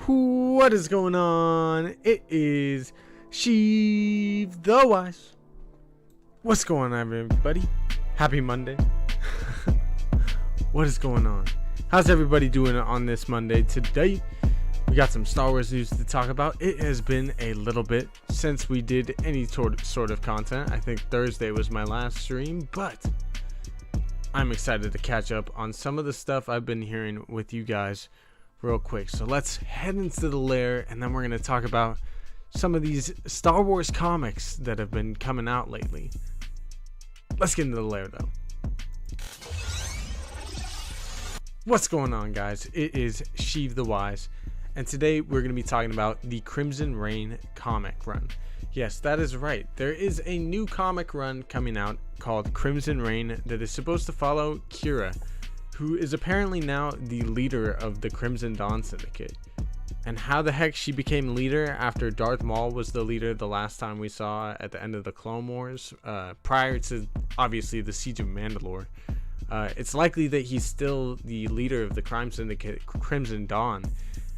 What is going on? It is Sheev the Wise. What's going on, everybody? Happy Monday. What is going on? How's everybody doing on this Monday today? We got some Star Wars news to talk about. It has been a little bit since we did any sort of content. I think Thursday was my last stream, but I'm excited to catch up on some of the stuff I've been hearing with you guys real quick. So let's head into the lair, and then we're going to talk about some of these Star Wars comics that have been coming out lately. Let's get into the lair, though. What's going on, guys? It is Sheev the Wise, and today we're going to be talking about the Crimson Reign comic run. Yes, that is right. There is a new comic run coming out called Crimson Reign that is supposed to follow Qi'ra, who is apparently now the leader of the Crimson Dawn Syndicate. And how the heck she became leader after Darth Maul was the leader the last time we saw at the end of the Clone Wars, prior to obviously the Siege of Mandalore. It's likely that he's still the leader of the crime syndicate Crimson Dawn,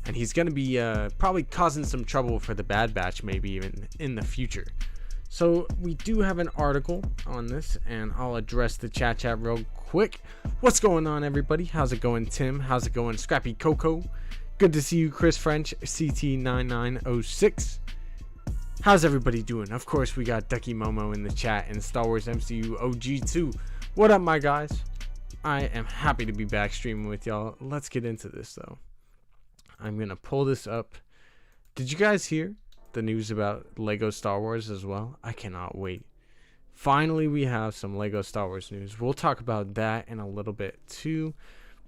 and he's going to be probably causing some trouble for the Bad Batch, maybe even in the future. So we do have an article on this, and I'll address the chat real quick. What's going on, everybody? How's it going, Tim? How's it going, Scrappy Coco? Good to see you, Chris French, CT9906. How's everybody doing? Of course, we got Ducky Momo in the chat and Star Wars MCU OG2. What up, my guys? I am happy to be back streaming with y'all. Let's get into this, though. I'm going to pull this up. Did you guys hear the news about Lego Star Wars as well? I cannot wait. Finally, we have some Lego Star Wars news. We'll talk about that in a little bit too.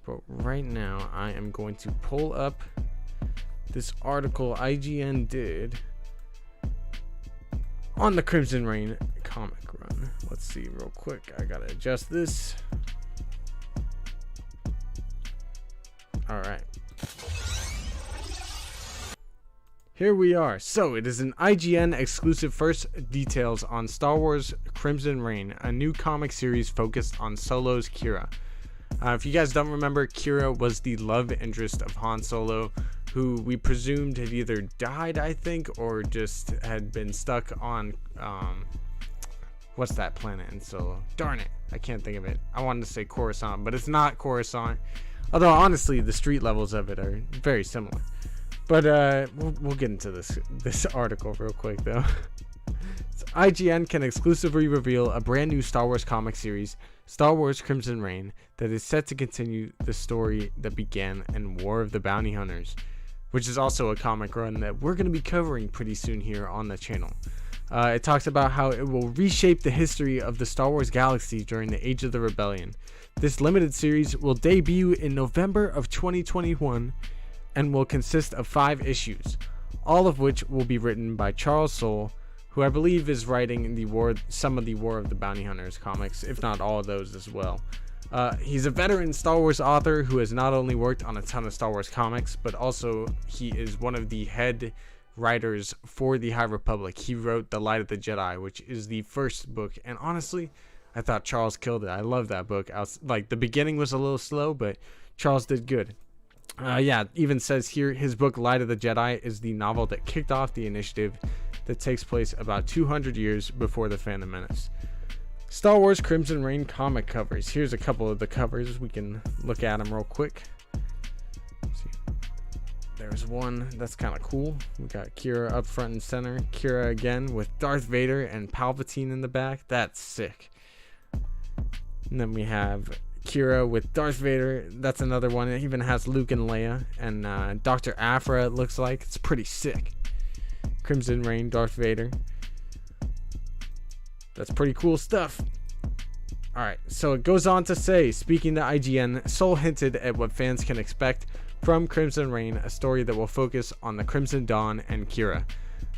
But right now, I am going to pull up this article IGN did on the Crimson Reign comic run. Let's see real quick. I gotta adjust this. All right. Here we are. So it is an IGN exclusive first details on Star Wars Crimson Reign, a new comic series focused on Solo's Qi'ra. If you guys don't remember, Qi'ra was the love interest of Han Solo, who we presumed had either died, I think, or just had been stuck on, what's that planet in Solo? Darn it, I can't think of it. I wanted to say Coruscant, but it's not Coruscant. Although, honestly, the street levels of it are very similar. But we'll get into this article real quick, though. So IGN can exclusively reveal a brand new Star Wars comic series, Star Wars Crimson Reign, that is set to continue the story that began in War of the Bounty Hunters, which is also a comic run that we're going to be covering pretty soon here on the channel. It talks about how it will reshape the history of the Star Wars galaxy during the Age of the Rebellion. This limited series will debut in November of 2021 and will consist of 5 issues, all of which will be written by Charles Soule, who I believe is writing some of the War of the Bounty Hunters comics, if not all of those as well. He's a veteran Star Wars author who has not only worked on a ton of Star Wars comics, but also he is one of the head writers for the High Republic. He wrote The Light of the Jedi, which is the first book, and honestly, I thought Charles killed it. I love that book. Like, the beginning was a little slow, but Charles did good. Yeah, even says here, his book Light of the Jedi is the novel that kicked off the initiative that takes place about 200 years before the Phantom Menace. Star Wars Crimson Reign comic covers. Here's a couple of the covers. We can look at them real quick. See. There's one that's kind of cool. We got Qi'ra up front and center. Qi'ra again with Darth Vader and Palpatine in the back. That's sick. And then we have Qi'ra with Darth Vader. That's another one. It even has Luke and Leia and Dr. Aphra, it looks like. It's pretty sick. Crimson Reign, Darth Vader. That's pretty cool stuff. Alright, so it goes on to say, speaking to IGN, Soule hinted at what fans can expect from Crimson Reign, a story that will focus on the Crimson Dawn and Qi'ra,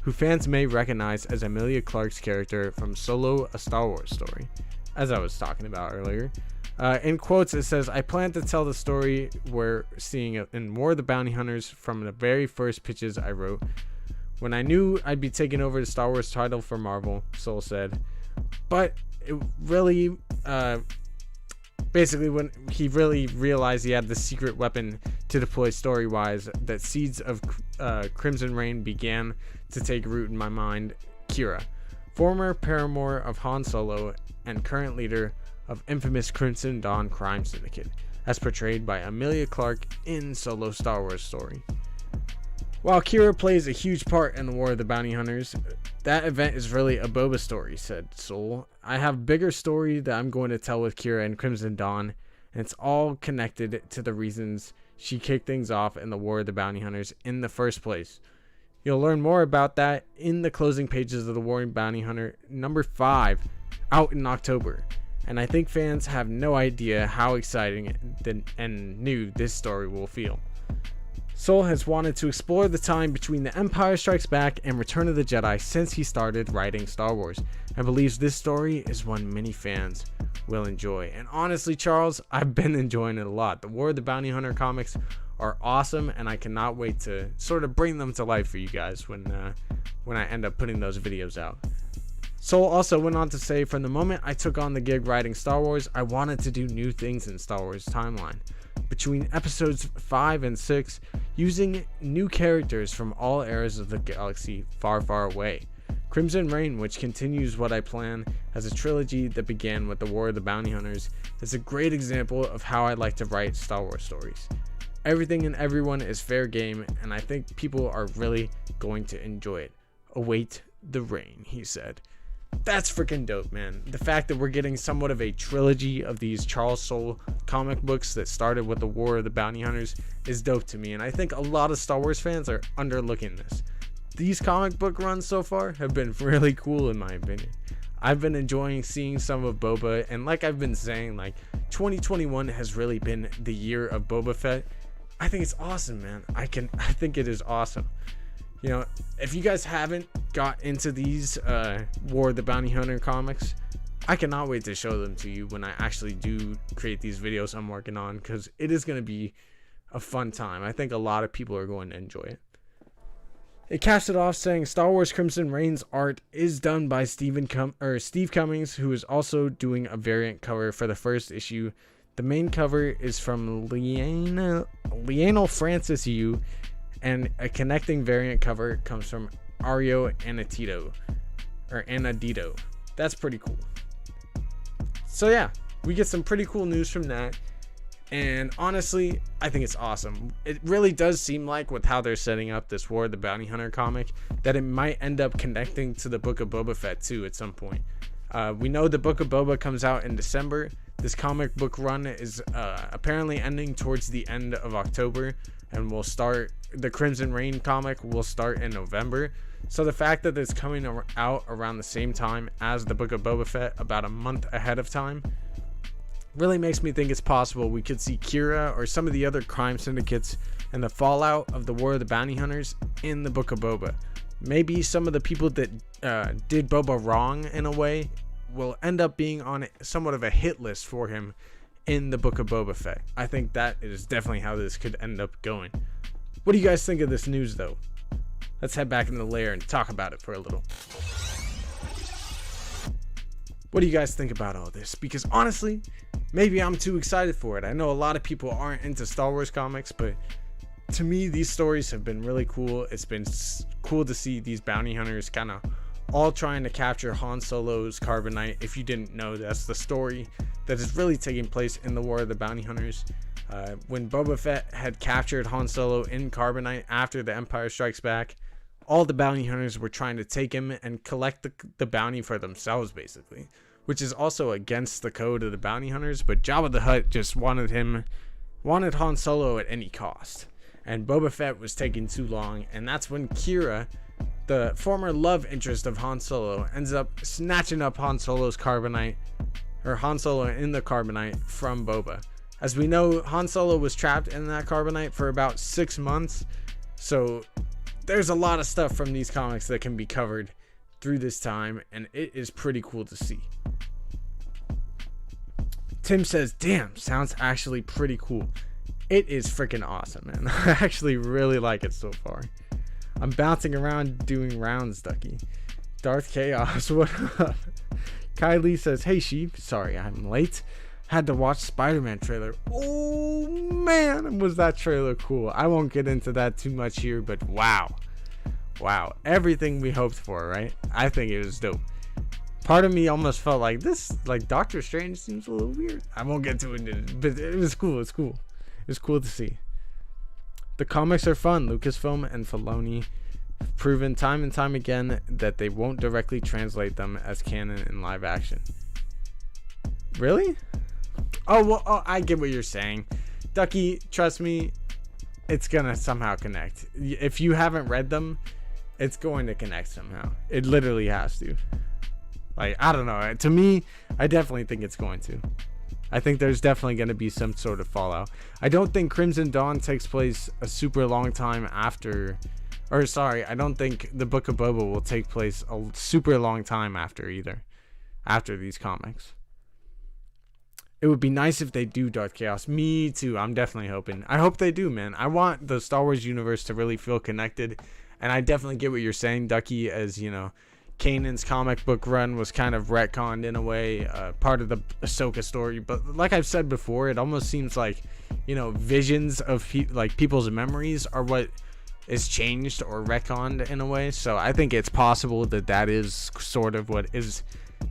who fans may recognize as Emilia Clarke's character from Solo: A Star Wars Story, as I was talking about earlier. In quotes, it says, I plan to tell the story we're seeing in War of the Bounty Hunters from the very first pitches I wrote. When I knew I'd be taking over the Star Wars title for Marvel, Soule said. But it really basically when he really realized he had the secret weapon to deploy story-wise, that seeds of Crimson Reign began to take root in my mind. Qi'ra, former paramour of Han Solo and current leader of infamous Crimson Dawn crime syndicate, as portrayed by Emilia Clarke in Solo Star Wars story. While Qi'ra plays a huge part in the War of the Bounty Hunters, that event is really a Boba story, said Soul. I have a bigger story that I'm going to tell with Qi'ra and Crimson Dawn, and it's all connected to the reasons she kicked things off in the War of the Bounty Hunters in the first place. You'll learn more about that in the closing pages of the War of the Bounty Hunter number 5, out in October. And I think fans have no idea how exciting and new this story will feel. Soul has wanted to explore the time between The Empire Strikes Back and Return of the Jedi since he started writing Star Wars, and believes this story is one many fans will enjoy. And honestly, Charles, I've been enjoying it a lot. The War of the Bounty Hunter comics are awesome, and I cannot wait to sort of bring them to life for you guys when I end up putting those videos out. Soul also went on to say, from the moment I took on the gig writing Star Wars, I wanted to do new things in Star Wars timeline. Between episodes 5 and 6, using new characters from all eras of the galaxy far, far away. Crimson Reign, which continues what I plan as a trilogy that began with the War of the Bounty Hunters, is a great example of how I like to write Star Wars stories. Everything and everyone is fair game, and I think people are really going to enjoy it. Await the rain, he said. That's freaking dope, man. The fact that we're getting somewhat of a trilogy of these Charles Soule comic books that started with the War of the Bounty Hunters is dope to me, and I think a lot of Star Wars fans are underlooking this. These comic book runs so far have been really cool in my opinion. I've been enjoying seeing some of Boba, and like I've been saying, like 2021 has really been the year of Boba Fett. I think it's awesome, man. I think it is awesome. You know, if you guys haven't got into these War of the Bounty Hunter comics, I cannot wait to show them to you when I actually do create these videos I'm working on, because it is going to be a fun time. I think a lot of people are going to enjoy it. It caps it off saying Star Wars Crimson Reign's art is done by Steve Cummings, who is also doing a variant cover for the first issue. The main cover is from Lionel Francis Yu, and a connecting variant cover comes from Ario Anadito. That's pretty cool. So yeah, we get some pretty cool news from that. And honestly, I think it's awesome. It really does seem like, with how they're setting up this War of the Bounty Hunter comic, that it might end up connecting to the Book of Boba Fett too at some point. We know the Book of Boba comes out in December. This comic book run is apparently ending towards the end of October, and we'll start the Crimson Reign comic will start in November. So the fact that it's coming out around the same time as the Book of Boba Fett, about a month ahead of time, really makes me think it's possible we could see Qi'ra or some of the other crime syndicates and the fallout of the War of the Bounty Hunters in the Book of Boba. Maybe some of the people that did Boba wrong in a way will end up being on somewhat of a hit list for him in the Book of Boba Fett. I think that is definitely how this could end up going. What do you guys think of this news, though? Let's head back in the lair and talk about it for a little. What do you guys think about all this? Because honestly, maybe I'm too excited for it. I know a lot of people aren't into Star Wars comics, but to me, these stories have been really cool. It's been cool to see these bounty hunters kind of all trying to capture Han Solo's carbonite. If you didn't know, that's the story that is really taking place in the War of the Bounty Hunters. When Boba Fett had captured Han Solo in carbonite after the Empire Strikes Back, all the bounty hunters were trying to take him and collect the bounty for themselves, basically, which is also against the code of the bounty hunters. But Jabba the Hutt just wanted Han Solo at any cost, and Boba Fett was taking too long, and that's when Qi'ra, the former love interest of Han Solo, ends up snatching up Han Solo's carbonite, or Han Solo in the carbonite, from Boba. As we know, Han Solo was trapped in that carbonite for about 6 months, so there's a lot of stuff from these comics that can be covered through this time, and it is pretty cool to see. Tim says, damn, sounds actually pretty cool. It is freaking awesome, man. I actually really like it so far. I'm bouncing around doing rounds, Ducky. Darth Chaos, what up? Kylie says, hey Sheep, sorry I'm late. Had to watch Spider-Man trailer. Oh man, was that trailer cool. I won't get into that too much here, but wow, everything we hoped for, right? I think it was dope. Part of me almost felt like this, like Doctor Strange seems a little weird. I won't get to it, but it was cool. It's cool to see. The comics are fun. Lucasfilm and Filoni have proven time and time again that they won't directly translate them as canon in live action. Really? Oh, well, I get what you're saying. Ducky, trust me, it's gonna somehow connect. If you haven't read them, it's going to connect somehow. It literally has to. Like, I don't know. To me, I definitely think it's going to. I think there's definitely going to be some sort of fallout. I don't think Crimson Dawn takes place a super long time after... Or, sorry, I don't think the Book of Boba will take place a super long time after either. After these comics. It would be nice if they do Dark Chaos. Me too. I'm definitely hoping. I hope they do, man. I want the Star Wars universe to really feel connected. And I definitely get what you're saying, Ducky, as, you know... Kanan's comic book run was kind of retconned in a way, part of the Ahsoka story. But like I've said before, it almost seems like, you know, visions of people's memories are what is changed or retconned in a way. So I think it's possible that is sort of what is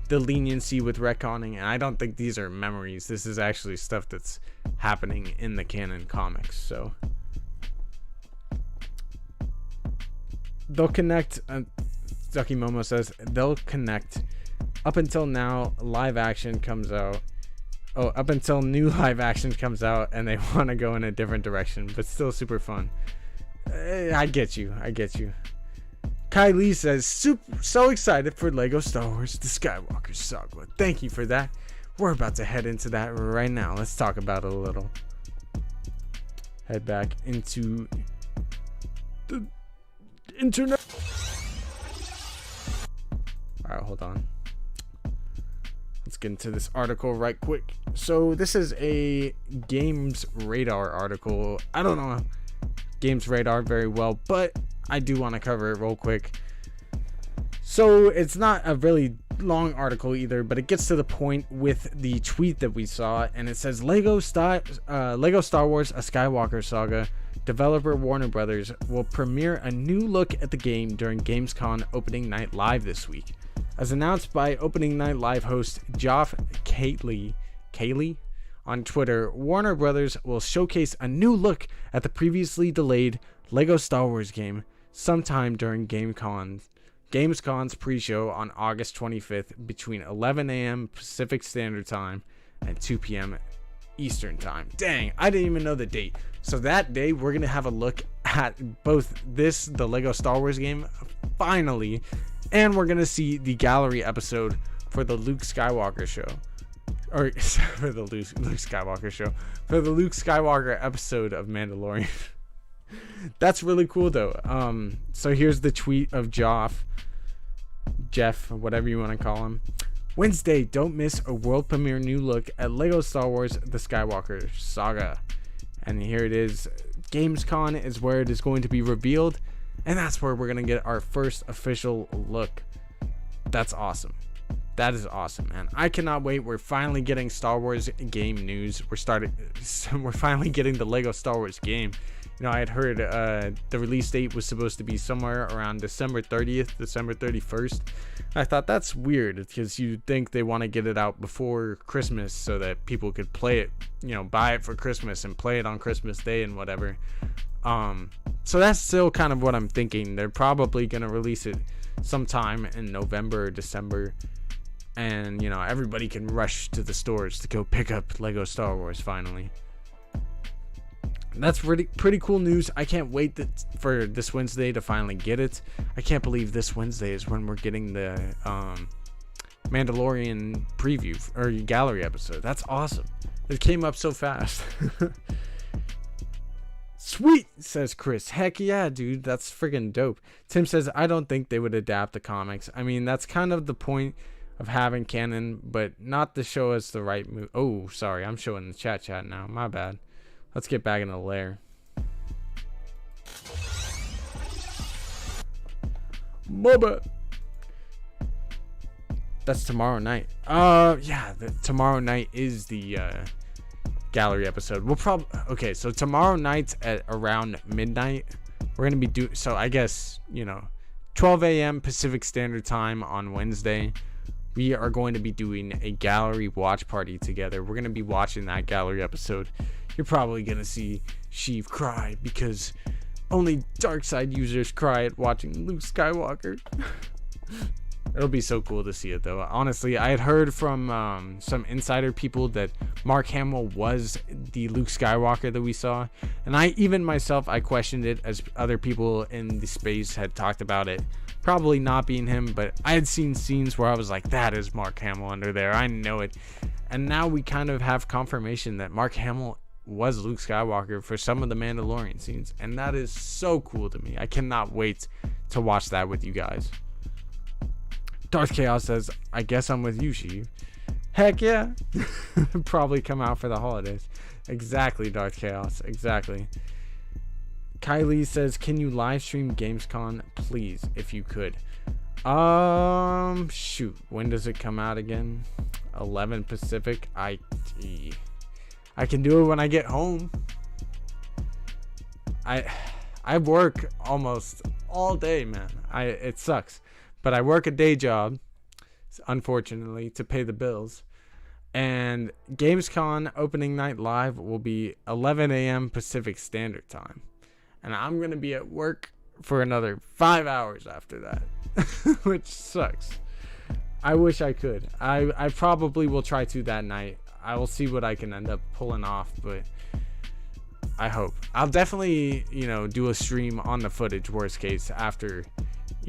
the leniency with retconning. And I don't think these are memories. This is actually stuff that's happening in the canon comics. So they'll connect... Ducky Momo says they'll connect. Up until now, live action comes out. Oh, up until new live action comes out and they want to go in a different direction, but still super fun. I get you. Kylie says, so excited for Lego Star Wars The Skywalker Saga. Thank you for that. We're about to head into that right now. Let's talk about it a little. Head back into the internet. Alright, hold on. Let's get into this article right quick. So this is a Games Radar article. I don't know Games Radar very well, but I do want to cover it real quick. So it's not a really long article either, but it gets to the point with the tweet that we saw, and it says Lego Star Wars: A Skywalker Saga. Developer Warner Brothers will premiere a new look at the game during Gamescom opening night live this week. As announced by opening night live host Geoff Keighley on Twitter, Warner Brothers will showcase a new look at the previously delayed Lego Star Wars game sometime during Gamescom's pre-show on August 25th between 11 a.m. Pacific Standard Time and 2 p.m. Eastern Time. Dang, I didn't even know the date. So that day, we're going to have a look at both the Lego Star Wars game, finally, and we're going to see the gallery episode for the Luke Skywalker show. Or, for the Luke Skywalker show. For the Luke Skywalker episode of Mandalorian. That's really cool, though. So here's the tweet of Jeff, whatever you want to call him. Wednesday, don't miss a world premiere new look at Lego Star Wars The Skywalker Saga. And here it is. Gamescom is where it is going to be revealed. And that's where we're going to get our first official look. That's awesome. That is awesome, man. I cannot wait. We're finally getting Star Wars game news. We're finally getting the Lego Star Wars game. You know, I had heard the release date was supposed to be somewhere around December 30th, December 31st. I thought that's weird because you'd think they want to get it out before Christmas so that people could play it, you know, buy it for Christmas and play it on Christmas Day and whatever. So that's still kind of what I'm thinking. They're probably going to release it sometime in November or December. And, you know, everybody can rush to the stores to go pick up Lego Star Wars finally. That's pretty cool news. I can't wait for this Wednesday to finally get it. I can't believe this Wednesday is when we're getting the Mandalorian preview or gallery episode. That's awesome. It came up so fast. Sweet, says Chris. Heck yeah, dude. That's friggin' dope. Tim says, I don't think they would adapt the comics. I mean, that's kind of the point of having canon, but not to show us the right move. Oh, sorry. I'm showing the chat now. My bad. Let's get back in the lair. My bad. That's tomorrow night. Yeah, tomorrow night is the gallery episode. We'll probably okay. So tomorrow night at around midnight, we're gonna be so I guess 12 a.m. Pacific Standard Time on Wednesday. We are going to be doing a gallery watch party together. We're gonna be watching that gallery episode. You're probably gonna see Sheev cry because only dark side users cry at watching Luke Skywalker. It'll be so cool to see it though. Honestly, I had heard from some insider people that Mark Hamill was the Luke Skywalker that we saw, and even myself, I questioned it as other people in the space had talked about it probably not being him, but I had seen scenes where I was like, that is Mark Hamill under there, I know it. And now we kind of have confirmation that Mark Hamill was Luke Skywalker for some of the Mandalorian scenes, and that is so cool to me. I cannot wait to watch that with you guys. Darth Chaos says, I guess I'm with you, Sheev. Heck yeah. Probably come out for the holidays. Exactly, Darth Chaos. Exactly. Kylie says, can you live stream Gamescom, please, if you could? Shoot. When does it come out again? 11 Pacific. I can do it when I get home. I work almost all day, man. It sucks. But I work a day job, unfortunately, to pay the bills. And Gamescom opening night live will be 11 a.m. Pacific Standard Time. And I'm going to be at work for another 5 hours after that, which sucks. I wish I could. I probably will try to that night. I will see what I can end up pulling off, but I hope. I'll definitely, do a stream on the footage, worst case, after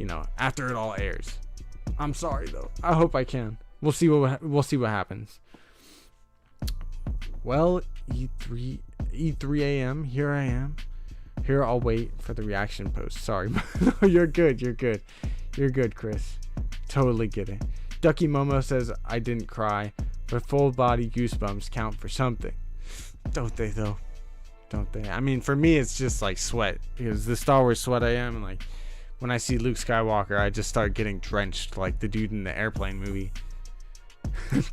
it all airs. I'm sorry though. I hope I can. We'll see what happens. Well, E3 a.m. Here I am. Here I'll wait for the reaction post. Sorry. No, you're good. You're good, Chris. Totally get it. Ducky Momo says I didn't cry, but full body goosebumps count for something. Don't they though? Don't they? I mean, for me it's just like sweat, because the Star Wars sweat I am, and like when I see Luke Skywalker, I just start getting drenched like the dude in the airplane movie.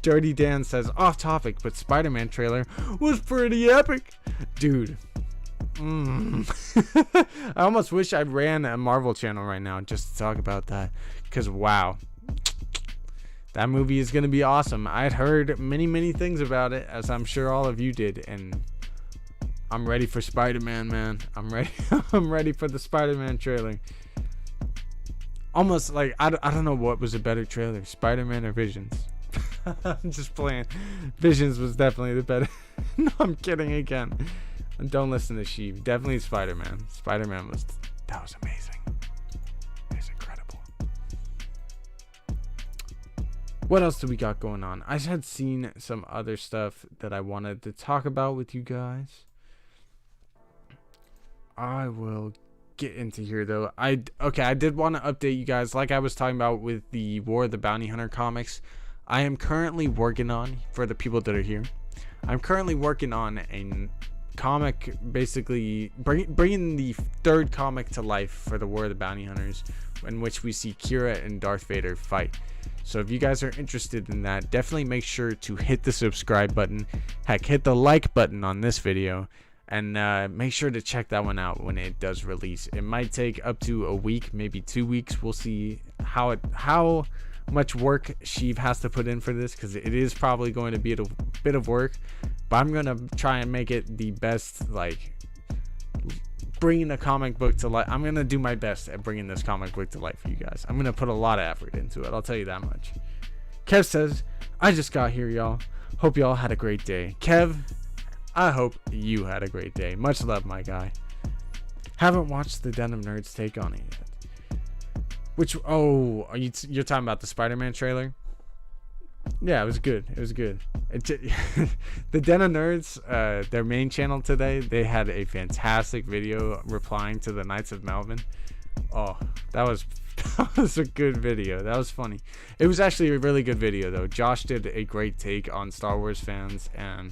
Dirty Dan says, off topic, but Spider-Man trailer was pretty epic. Dude. I almost wish I ran a Marvel channel right now just to talk about that. Because, wow. That movie is going to be awesome. I had heard many things about it, as I'm sure all of you did. And I'm ready for Spider-Man, man. I'm ready. I'm ready for the Spider-Man trailer. Almost like, I don't know what was a better trailer, Spider-Man or Visions. I'm just playing. Visions was definitely the better. No, I'm kidding again. And don't listen to Sheev. Definitely Spider-Man. Spider-Man was amazing. It was incredible. What else do we got going on? I had seen some other stuff that I wanted to talk about with you guys. I will get into here though. I did want to update you guys, like I was talking about with the War of the Bounty Hunter comics. I am currently working on, for the people that are here, I'm currently working on a comic, basically bringing the third comic to life for the War of the Bounty Hunters, in which we see Qi'ra and Darth Vader fight. So if you guys are interested in that, definitely make sure to hit the subscribe button. Heck, hit the like button on this video, and make sure to check that one out when it does release. It might take up to a week, maybe 2 weeks. We'll see how much work Sheev has to put in for this, because it is probably going to be a bit of work, but I'm gonna try and make it the best, like bringing a comic book to life. I'm gonna do my best at bringing this comic book to life for you guys. I'm gonna put a lot of effort into it, I'll tell you that much. Kev says, I just got here, y'all. Hope y'all had a great day. Kev, I hope you had a great day. Much love, my guy. Haven't watched the Denim Nerds take on it yet. Which, you're talking about the Spider-Man trailer? Yeah, it was good. It was good. The Den of Nerds, their main channel today, they had a fantastic video replying to the Knights of Melvin. Oh, that was a good video. That was funny. It was actually a really good video, though. Josh did a great take on Star Wars fans and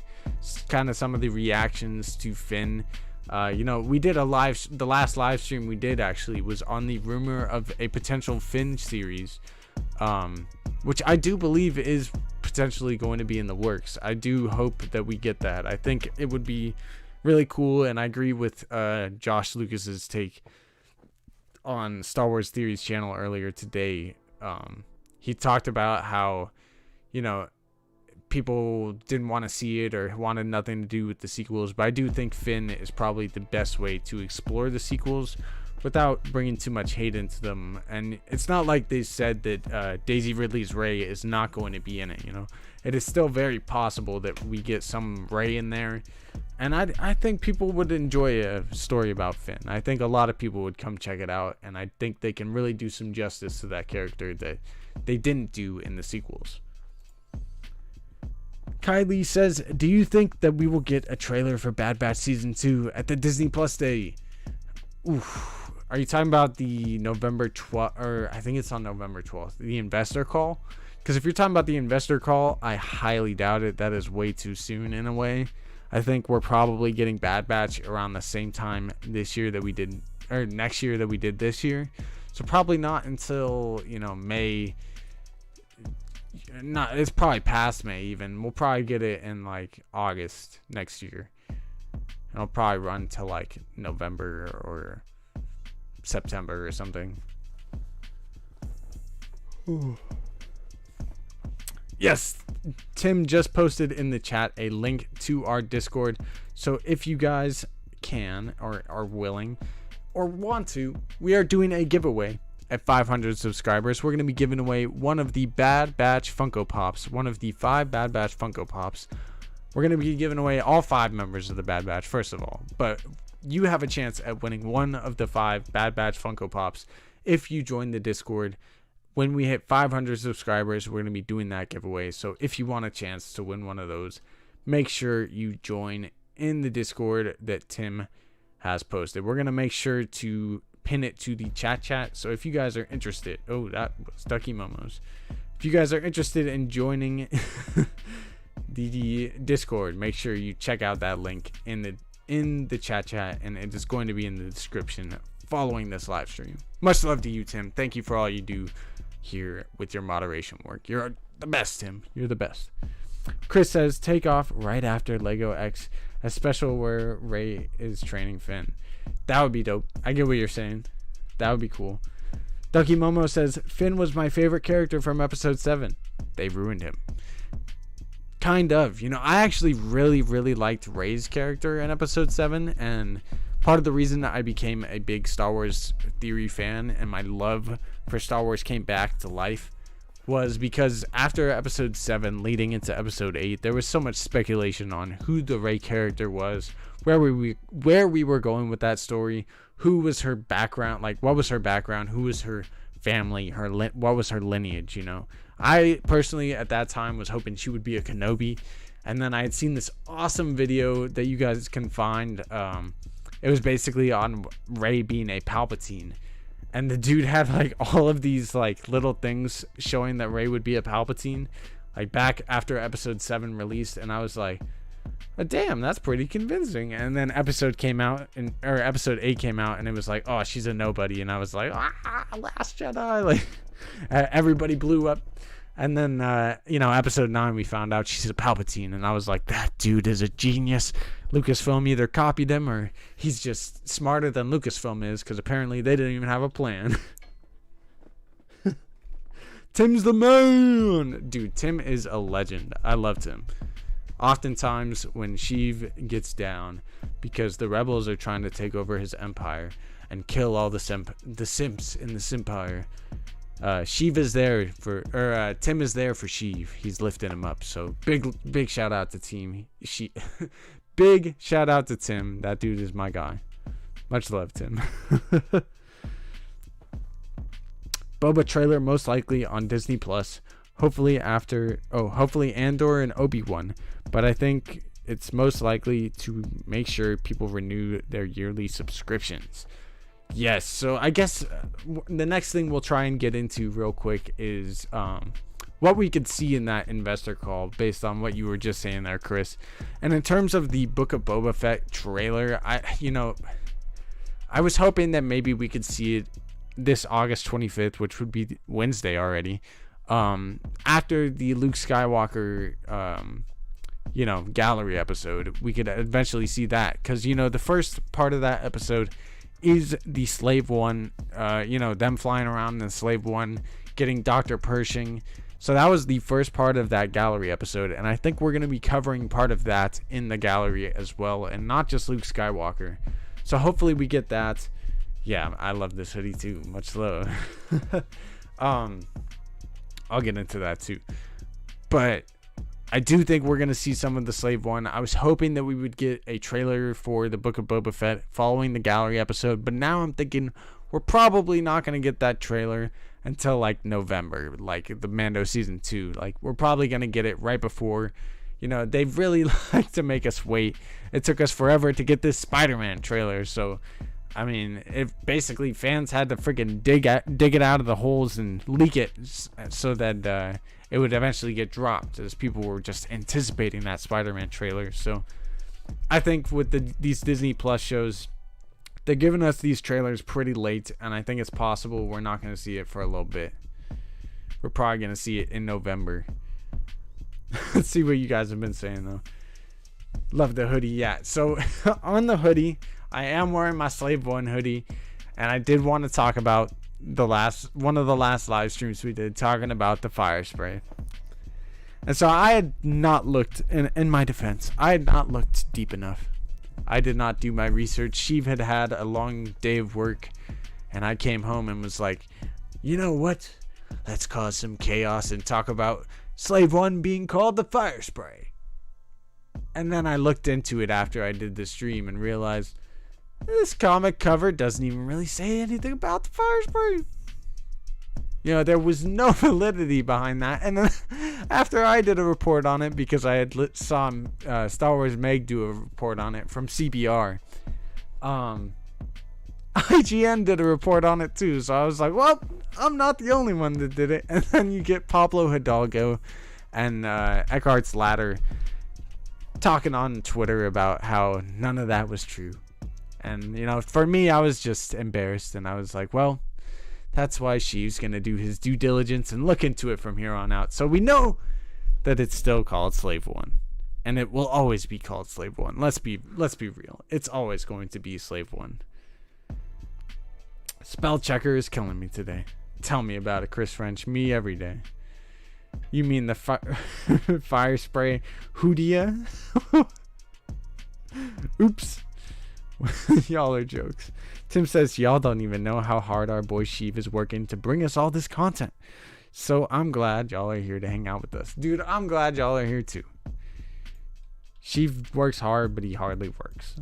kind of some of the reactions to Finn. We did the last live stream we did actually was on the rumor of a potential Finn series. which I do believe is potentially going to be in the works. I do hope that we get that. I think it would be really cool, and I agree with Josh Lucas's take on Star Wars Theories channel earlier today. He talked about how, people didn't want to see it or wanted nothing to do with the sequels, but I do think Finn is probably the best way to explore the sequels without bringing too much hate into them. And it's not like they said that Daisy Ridley's Rey is not going to be in it. It is still very possible that we get some Rey in there, and I think people would enjoy a story about Finn. I think a lot of people would come check it out, and I think they can really do some justice to that character that they didn't do in the sequels. Kylie says, do you think that we will get a trailer for Bad Batch Season 2 at the Disney Plus Day? Oof. Are you talking about the November 12th, or I think it's on November 12th, the investor call? Because if you're talking about the investor call, I highly doubt it. That is way too soon in a way. I think we're probably getting Bad Batch around the same time this year that we did, or next year that we did this year. So probably not until, May. It's probably past May even. We'll probably get it in like August next year. And it'll probably run till like November or September or something. Ooh. Yes, Tim just posted in the chat a link to our Discord. So if you guys can or are willing or want to, we are doing a giveaway. At 500 subscribers, we're going to be giving away one of the Bad Batch Funko Pops, one of the 5 Bad Batch Funko Pops. We're going to be giving away all 5 members of the Bad Batch, first of all. But you have a chance at winning one of the 5 Bad Batch Funko Pops if you join the Discord. When we hit 500 subscribers, we're going to be doing that giveaway. So if you want a chance to win one of those, make sure you join in the Discord that Tim has posted. We're going to make sure to pin it to the chat. So if you guys are interested, that was Ducky Momos. If you guys are interested in joining the Discord, make sure you check out that link in the chat, and it is going to be in the description following this live stream. Much love to you, Tim. Thank you for all you do here with your moderation work. You're the best, Tim. You're the best. Chris says, take off right after Lego X, a special where Rey is training Finn. That would be dope. I get what you're saying. That would be cool. Ducky Momo says, Finn was my favorite character from episode 7. They ruined him. Kind of. I actually really, really liked Rey's character in episode 7, and part of the reason that I became a big Star Wars Theory fan and my love for Star Wars came back to life was because after episode 7 leading into episode 8, there was so much speculation on who the Rey character was, where we were going with that story, who was her background, like what was her background, who was her family, what was her lineage. I personally at that time was hoping she would be a Kenobi, and then I had seen this awesome video that you guys can find. It was basically on Rey being a Palpatine, and the dude had like all of these like little things showing that Rey would be a Palpatine, like back after episode 7 released, and I was like, oh, damn, that's pretty convincing. And then episode 8 came out, and it was like, oh, she's a nobody, and I was like, Last Jedi, like everybody blew up. And then episode 9 we found out she's a Palpatine, and I was like, that dude is a genius. Lucasfilm either copied him or he's just smarter than Lucasfilm is, because apparently they didn't even have a plan. Tim's the man. Dude, Tim is a legend. I love Tim. Oftentimes when Sheev gets down because the rebels are trying to take over his empire and kill all the simps in the Simpire, Sheev is there Tim is there for Sheev. He's lifting him up. So big shout out to Team big shout out to Tim. That dude is my guy. Much love, Tim. Boba trailer most likely on Disney Plus. Hopefully Andor and Obi-Wan. But I think it's most likely to make sure people renew their yearly subscriptions. Yes, so I guess the next thing we'll try and get into real quick is what we could see in that investor call based on what you were just saying there, Chris. And in terms of the Book of Boba Fett trailer, I was hoping that maybe we could see it this August 25th, which would be Wednesday already. After the Luke Skywalker gallery episode, we could eventually see that, because the first part of that episode is the Slave One, them flying around in the Slave One, getting Dr. Pershing. So that was the first part of that gallery episode, and I think we're going to be covering part of that in the gallery as well, and not just Luke Skywalker. So hopefully we get that. Yeah, I love this hoodie too. Much love. I'll get into that too. But I do think we're going to see some of the Slave One. I was hoping that we would get a trailer for the Book of Boba Fett following the gallery episode, but now I'm thinking we're probably not going to get that trailer until like November, like the Mando season 2. Like, we're probably going to get it right before. They really like to make us wait. It took us forever to get this Spider-Man trailer. So, I mean, if basically fans had to freaking dig it out of the holes and leak it so that it would eventually get dropped, as people were just anticipating that Spider-Man trailer. So I think with these Disney Plus shows, they're giving us these trailers pretty late, and I think it's possible we're not going to see it for a little bit. We're probably going to see it in November. Let's see what you guys have been saying, though. Love the hoodie. Yeah, so on the hoodie, I am wearing my Slave One hoodie, and I did want to talk about one of the last live streams we did, talking about the fire spray. And so I had not looked, in my defense, I had not looked deep enough. I did not do my research. Sheev had a long day of work, and I came home and was like, you know what? Let's cause some chaos and talk about Slave One being called the fire spray. And then I looked into it after I did the stream and realized this comic cover doesn't even really say anything about the fire spray. There was no validity behind that. And then after I did a report on it, because I had saw Star Wars Meg do a report on it from CBR, IGN did a report on it too. So I was like, well, I'm not the only one that did it. And then you get Pablo Hidalgo and Eckhart's Ladder talking on Twitter about how none of that was true. And, for me, I was just embarrassed. And I was like, well, that's why Sheev's going to do his due diligence and look into it from here on out. So we know that it's still called Slave One. And it will always be called Slave One. Let's be real. It's always going to be Slave One. Spell checker is killing me today. Tell me about it, Chris French. Me every day. You mean the fire spray Hoodia? Oops. Y'all are jokes. Tim says, y'all don't even know how hard our boy Sheev is working to bring us all this content. So I'm glad y'all are here to hang out with us. Dude, I'm glad y'all are here too. Sheev works hard, but he hardly works.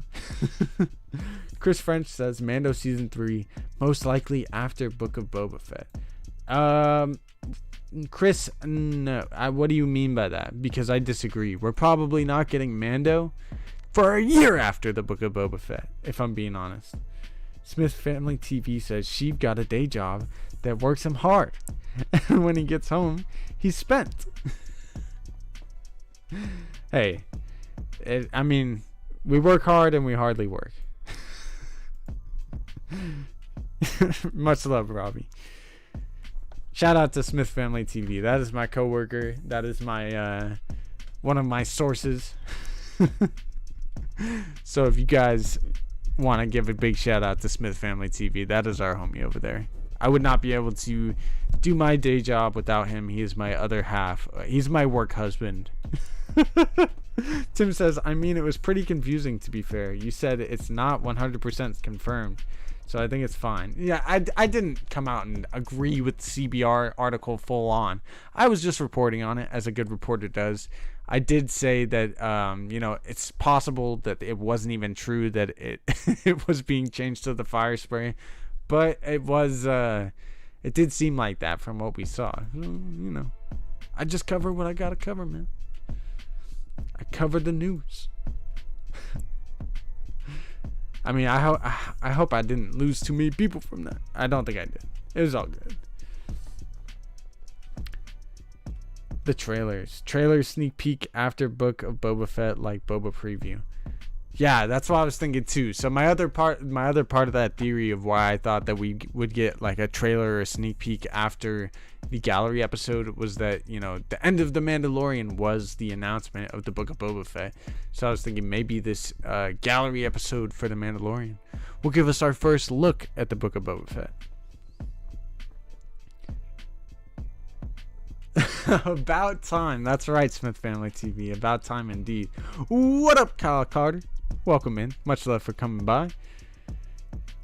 Chris French says, Mando Season 3, most likely after Book of Boba Fett. Chris, no. What do you mean by that? Because I disagree. We're probably not getting Mando for a year after the Book of Boba Fett, if I'm being honest. Smith Family TV says Sheev got a day job that works him hard. And when he gets home, he's spent. Hey, we work hard and we hardly work. Much love, Robbie. Shout out to Smith Family TV. That is my coworker. That is my one of my sources. So if you guys want to give a big shout out to Smith Family TV, that is our homie over there. I would not be able to do my day job without him. He is my other half. He's my work husband. Tim says, it was pretty confusing, to be fair. You said it's not 100% confirmed, so I think it's fine. Yeah, I didn't come out and agree with the CBR article full on. I was just reporting on it, as a good reporter does. I did say that, it's possible that it wasn't even true that it it was being changed to the fire spray, but it was, it did seem like that from what we saw. I just cover what I gotta cover, man. I covered the news. I hope I didn't lose too many people from that. I don't think I did. It was all good. The trailers sneak peek after Book of Boba Fett, like Boba preview. Yeah, that's what I was thinking too. So my other part of that theory of why I thought that we would get like a trailer or a sneak peek after the gallery episode was that, you know, the end of The Mandalorian was the announcement of the Book of Boba Fett. So I was thinking maybe this gallery episode for The Mandalorian will give us our first look at the Book of Boba Fett. About time. That's right, Smith Family TV. About time indeed. What up, Kyle Carter? Welcome in. Much love for coming by.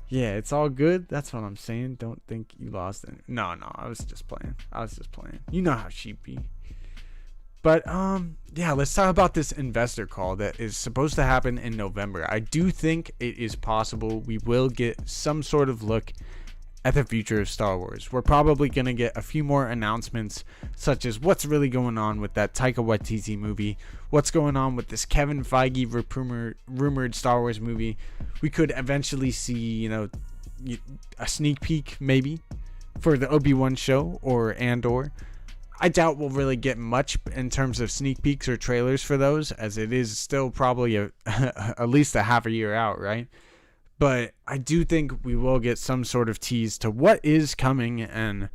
Yeah, it's all good. That's what I'm saying. Don't think you lost it. No, I was just playing. You know how sheep be. But yeah, let's talk about this investor call that is supposed to happen in November. I do think it is possible we will get some sort of look at the future of Star Wars. We're probably going to get a few more announcements, such as what's really going on with that Taika Waititi movie, what's going on with this Kevin Feige rumored Star Wars movie. We could eventually see, you know, a sneak peek maybe for the Obi-Wan show or Andor. I doubt we'll really get much in terms of sneak peeks or trailers for those, as it is still probably at least a half a year out, right? But I do think we will get some sort of tease to what is coming and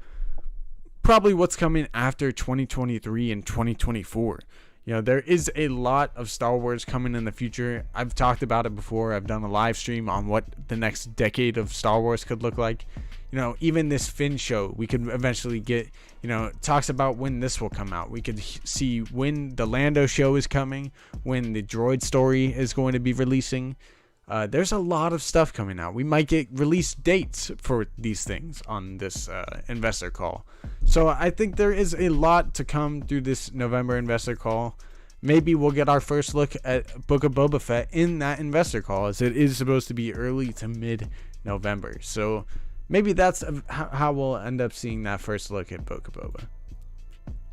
probably what's coming after 2023 and 2024. You know, there is a lot of Star Wars coming in the future. I've talked about it before. I've done a live stream on what the next decade of Star Wars could look like. You know, even this Finn show, we could eventually get, you know, talks about when this will come out. We could see when the Lando show is coming, when the droid story is going to be releasing. There's a lot of stuff coming out. We might get release dates for these things on this investor call. So I think there is a lot to come through this November investor call. Maybe we'll get our first look at Book of Boba Fett in that investor call, as it is supposed to be early to mid-November. So maybe that's how we'll end up seeing that first look at Book of Boba.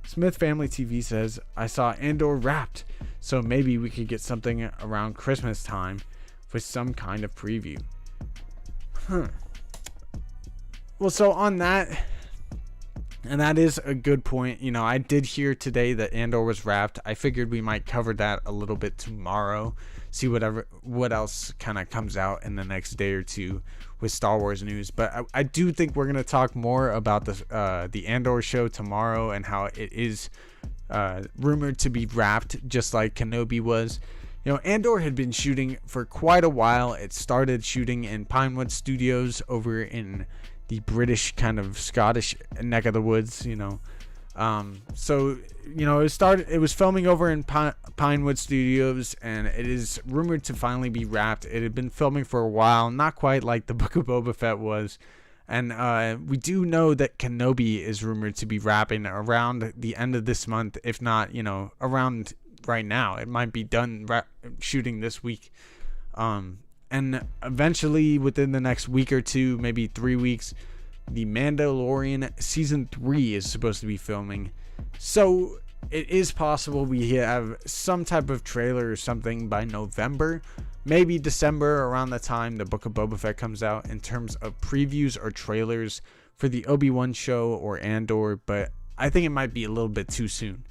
Smith Family TV says, I saw Andor wrapped, so maybe we could get something around Christmas time with some kind of preview. Well, so on that, and that is a good point. You know, I did hear today that Andor was wrapped. I figured we might cover that a little bit tomorrow, see what else kind of comes out in the next day or two with Star Wars news. But I do think we're gonna talk more about the Andor show tomorrow and how it is rumored to be wrapped, just like Kenobi was. You know, Andor had been shooting for quite a while. It started shooting in Pinewood Studios over in the British kind of Scottish neck of the woods, you know. So, you know, it was filming over in Pinewood Studios, and it is rumored to finally be wrapped. It had been filming for a while, not quite like the Book of Boba Fett was. And we do know that Kenobi is rumored to be wrapping around the end of this month, if not, you know, around right now. It might be done shooting this week, and eventually within the next week or two, maybe 3 weeks, the Mandalorian season 3 is supposed to be filming. So it is possible we have some type of trailer or something by November, maybe December, around the time the Book of Boba Fett comes out, in terms of previews or trailers for the Obi-Wan show or Andor. But I think it might be a little bit too soon.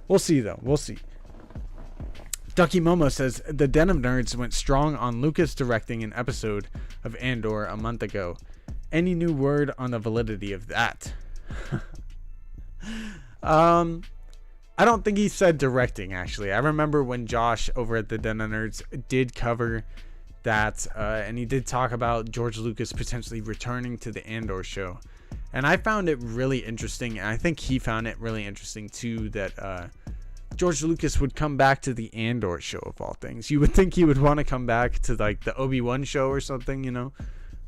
We'll see, though. We'll see. Ducky Momo says, the Den of Nerds went strong on Lucas directing an episode of Andor a month ago. Any new word on the validity of that? I don't think he said directing, actually. I remember when Josh over at the Den of Nerds did cover that, and he did talk about George Lucas potentially returning to the Andor show. And I found it really interesting, and I think he found it really interesting too, that George Lucas would come back to the Andor show of all things. You would think he would want to come back to like the Obi-Wan show or something, you know.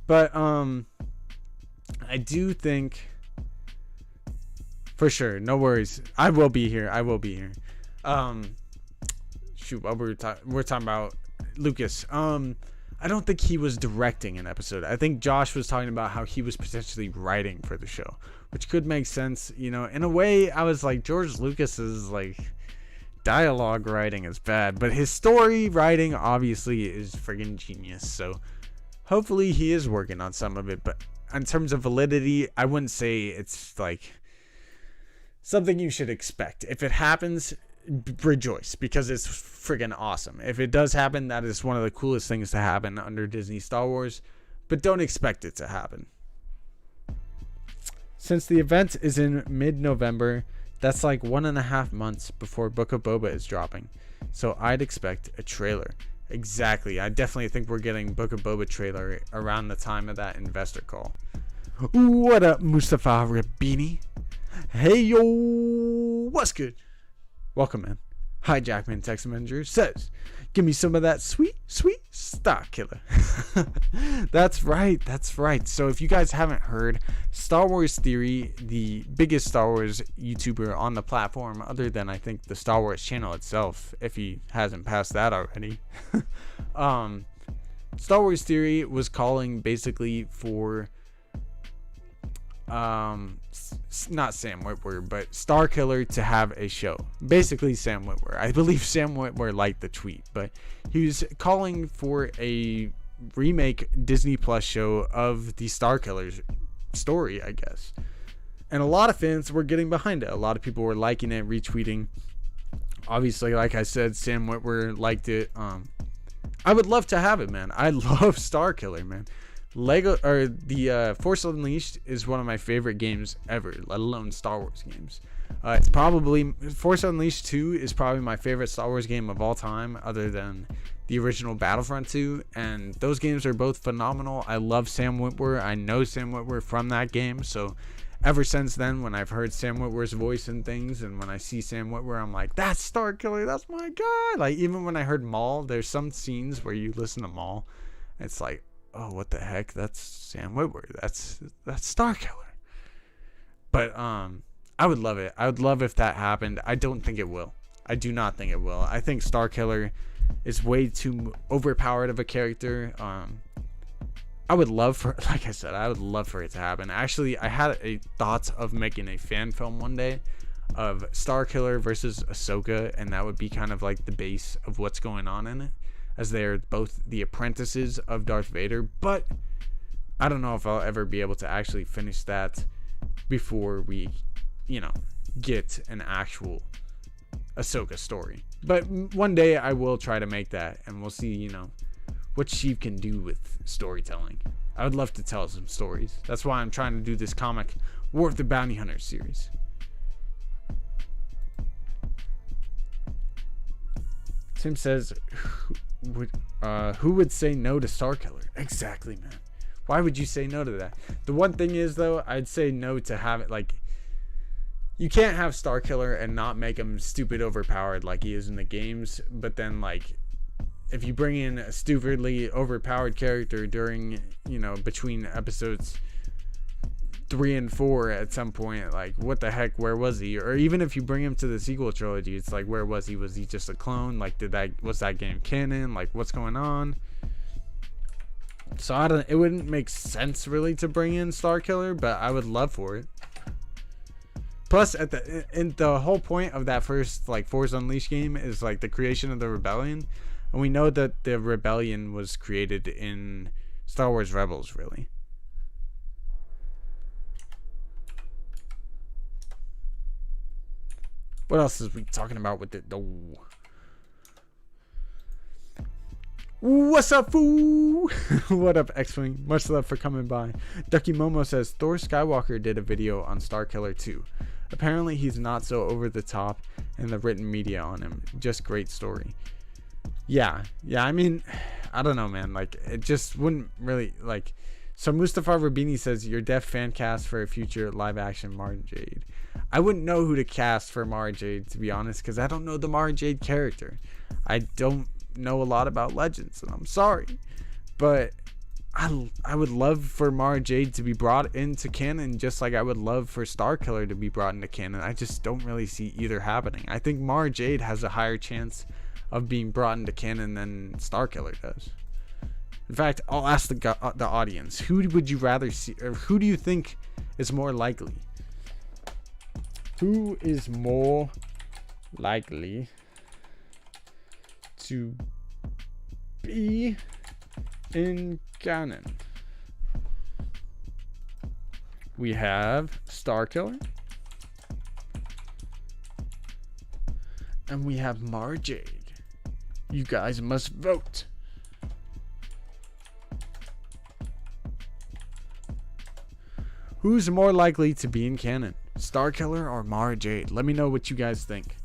But I do think, for sure, no worries, I will be here. Shoot, what we're talking about Lucas. I don't think he was directing an episode. I think Josh was talking about how he was potentially writing for the show, which could make sense. You know, in a way, I was like, George Lucas's like dialogue writing is bad, but his story writing obviously is friggin' genius. So hopefully he is working on some of it. But in terms of validity, I wouldn't say it's like something you should expect. If it happens, rejoice, because it's friggin' awesome. If it does happen, that is one of the coolest things to happen under Disney Star Wars, but don't expect it to happen. Since the event is in mid-November, that's like 1.5 months before Book of Boba is dropping. So I'd expect a trailer. Exactly. I definitely think we're getting Book of Boba trailer around the time of that investor call. What up, Mustafa Rabini? Hey, yo, what's good? Welcome, man. Hi, Jackman Text Avenger says, give me some of that sweet, sweet Star Killer. That's right. That's right. So if you guys haven't heard, Star Wars Theory, the biggest Star Wars YouTuber on the platform, other than I think the Star Wars channel itself, if he hasn't passed that already, Star Wars Theory was calling basically for not Sam Witwer, but Star Killer to have a show. Basically Sam Witwer. I believe Sam Witwer liked the tweet, but he was calling for a remake Disney Plus show of the Star Killer's story, I guess. And a lot of fans were getting behind it. A lot of people were liking it, retweeting. Obviously, like I said, Sam Witwer liked it. I would love to have it, man. I love Star Killer, man. Lego or the Force Unleashed is one of my favorite games ever, let alone Star Wars games. It's probably Force Unleashed 2 is probably my favorite Star Wars game of all time, other than the original Battlefront 2, and those games are both phenomenal. I love Sam Witwer. I know Sam Witwer from that game, so ever since then, when I've heard Sam Witwer's voice and things, and when I see Sam Witwer, I'm like, that's Star Killer, that's my guy. Like, even when I heard Maul, there's some scenes where you listen to Maul, it's like, oh, what the heck? That's Sam Witwer. That's Star Killer. But I would love it. I would love if that happened. I don't think it will. I do not think it will. I think Star Killer is way too overpowered of a character. I would love for, like I said, I would love for it to happen. Actually, I had a thought of making a fan film one day of Star Killer versus Ahsoka, and that would be kind of like the base of what's going on in it, as they're both the apprentices of Darth Vader. But I don't know if I'll ever be able to actually finish that before we, get an actual Ahsoka story. But one day I will try to make that, and we'll see, what Sheev can do with storytelling. I would love to tell some stories. That's why I'm trying to do this comic War of the Bounty Hunters series. Tim says, who would say no to Star Killer? Exactly, man. Why would you say no to that? The one thing is, though, I'd say no to have it. Like, you can't have Star Killer and not make him stupid overpowered like he is in the games. But then, like, if you bring in a stupidly overpowered character during, between episodes 3 and 4 at some point, like, what the heck, where was he? Or even if you bring him to the sequel trilogy, it's like, where was he? Was he just a clone? Like, was that game canon? Like, what's going on? So it wouldn't make sense really to bring in Star Killer, but I would love for it. Plus, the whole point of that first, like, Force Unleashed game is, like, the creation of the rebellion, and we know that the rebellion was created in Star Wars Rebels, really. What else is we talking about with it? What's up, fool? What up, X-Wing? Much love for coming by. Ducky Momo says, Thor Skywalker did a video on Star Killer 2. Apparently, he's not so over the top in the written media on him. Just great story. Yeah, I mean, I don't know, man. Like, it just wouldn't really, like... So Mustafa Rabini says, your deaf fan cast for a future live-action Mara Jade. I wouldn't know who to cast for Mara Jade, to be honest, because I don't know the Mara Jade character. I don't know a lot about Legends, and I'm sorry. But I would love for Mara Jade to be brought into canon, just like I would love for Star Killer to be brought into canon. I just don't really see either happening. I think Mara Jade has a higher chance of being brought into canon than Star Killer does. In fact, I'll ask the audience, who would you rather see, or who do you think is more likely? Who is more likely to be in canon? We have Star Killer And we have Mara Jade. You guys must vote. Who's more likely to be in canon? Starkiller or Mara Jade? Let me know what you guys think.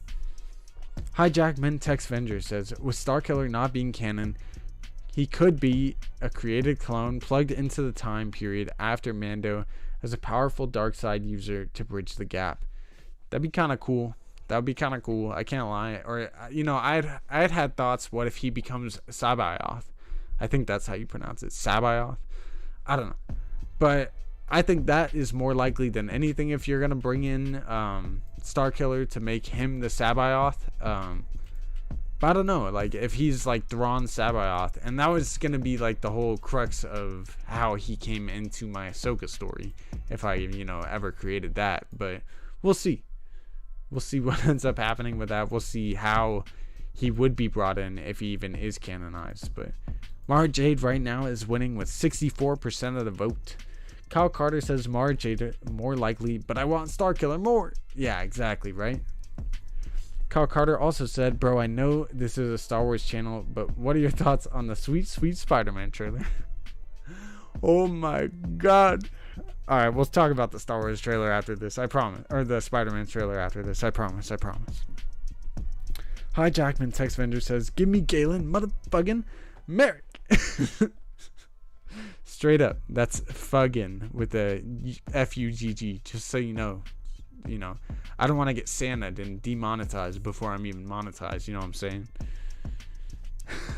Hijackman Tex Venger says, with Starkiller not being canon, he could be a created clone plugged into the time period after Mando as a powerful dark side user to bridge the gap. That'd be kind of cool. That would be kind of cool. I can't lie. Or, you know, I'd had thoughts, what if he becomes Sabayoth? I think that's how you pronounce it. Sabayoth? I don't know. But I think that is more likely than anything if you're going to bring in Starkiller to make him the Sabayoth. But I don't know, like if he's like Thrawn Sabayoth, and that was gonna be like the whole crux of how he came into my Ahsoka story, if I, you know, ever created that. But we'll see what ends up happening with that. We'll see how he would be brought in if he even is canonized. But Mara Jade right now is winning with 64% of the vote. Kyle Carter says Mara Jade more likely, but I want Starkiller more. Yeah, exactly, right? Kyle Carter also said, bro, I know this is a Star Wars channel, but what are your thoughts on the sweet, sweet Spider-Man trailer? Oh my god. Alright, we'll talk about the Star Wars trailer after this, I promise. Or the Spider-Man trailer after this, I promise. Hi, Jackman Tex Vendor says, give me Galen motherfucking Merrick. Straight up, that's fuggin with the F-U-G-G, just so you know. You know, I don't want to get Sana'd and demonetized before I'm even monetized. You know what I'm saying?